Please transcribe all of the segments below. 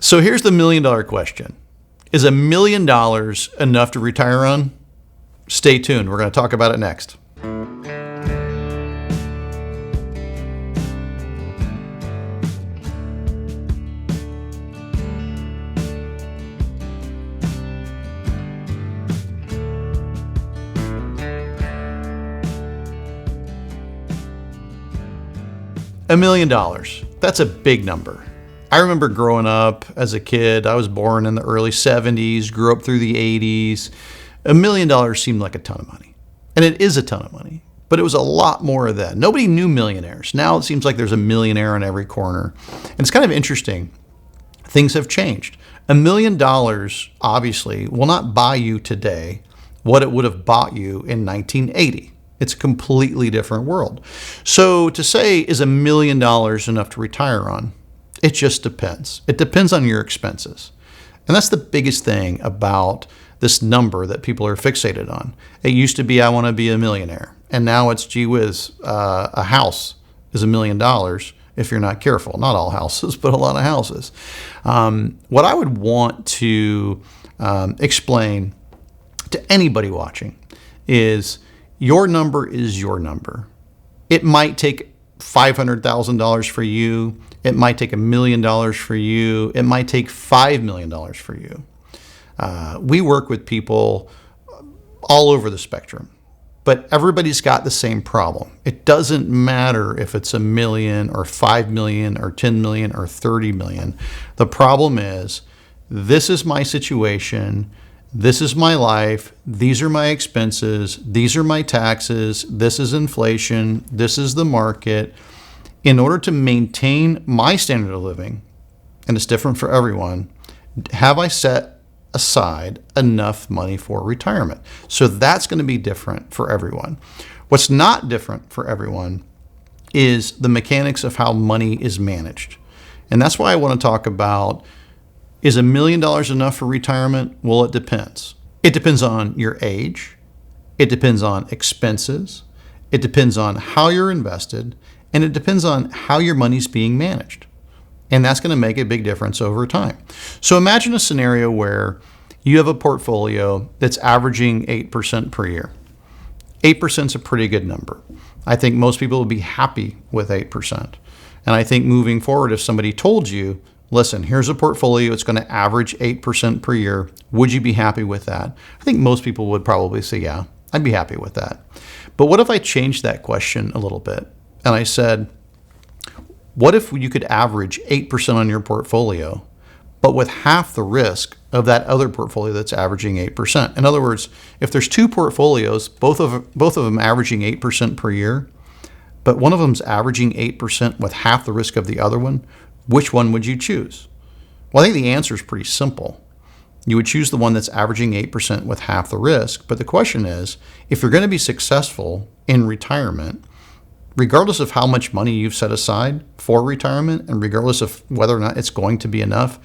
So here's the $1,000,000 question. Is $1 million enough to retire on? Stay tuned. We're going to talk about it next. $1 million. That's a big number. I remember growing up as a kid. I was born in the early 70s, grew up through the 80s. $1 million seemed like a ton of money. And it is a ton of money, but it was a lot more of that. Nobody knew millionaires. Now it seems like there's a millionaire on every corner. And it's kind of interesting. Things have changed. $1 million obviously will not buy you today what it would have bought you in 1980. It's a completely different world. So to say, is $1 million enough to retire on? It just depends. It depends on your expenses. And that's the biggest thing about this number that people are fixated on. It used to be, I want to be a millionaire. And now it's, gee whiz, a house is $1 million if you're not careful. Not all houses, but a lot of houses. What I would want to explain to anybody watching is your number is your number. It might take $500,000 for you. It might take $1 million for you. It might take $5 million for you. We work with people all over the spectrum, but everybody's got the same problem. It doesn't matter if it's $1 million or $5 million or $10 million or $30 million. The problem is, this is my situation. This is my life. These are my expenses. These are my taxes. This is inflation. This is the market. In order to maintain my standard of living, and it's different for everyone, have I set aside enough money for retirement? So that's going to be different for everyone. What's not different for everyone is the mechanics of how money is managed. And that's why I want to talk about, is $1 million enough for retirement? Well, it depends. It depends on your age. It depends on expenses. It depends on how you're invested. And it depends on how your money's being managed. And that's going to make a big difference over time. So imagine a scenario where you have a portfolio that's averaging 8% per year. 8% is a pretty good number. I think most people would be happy with 8%. And I think moving forward, if somebody told you, listen, here's a portfolio, it's going to average 8% per year, would you be happy with that? I think most people would probably say, yeah, I'd be happy with that. But what if I changed that question a little bit? And I said, what if you could average 8% on your portfolio, but with half the risk of that other portfolio that's averaging 8%? In other words, if there's two portfolios, both of them averaging 8% per year, but one of them's averaging 8% with half the risk of the other one, which one would you choose? Well, I think the answer is pretty simple. You would choose the one that's averaging 8% with half the risk. But the question is, if you're going to be successful in retirement, regardless of how much money you've set aside for retirement and regardless of whether or not it's going to be enough,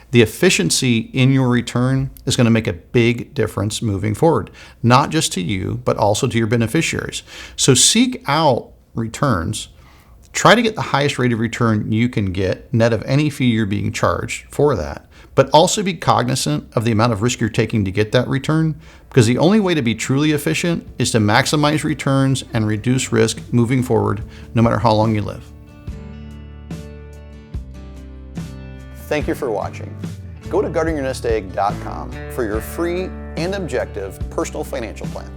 the efficiency in your return is going to make a big difference moving forward, not just to you, but also to your beneficiaries. So seek out returns. Try to get the highest rate of return you can get, net of any fee you're being charged for that. But also be cognizant of the amount of risk you're taking to get that return, because the only way to be truly efficient is to maximize returns and reduce risk moving forward, no matter how long you live. Thank you for watching. Go to guardingyournestegg.com for your free and objective personal financial plan.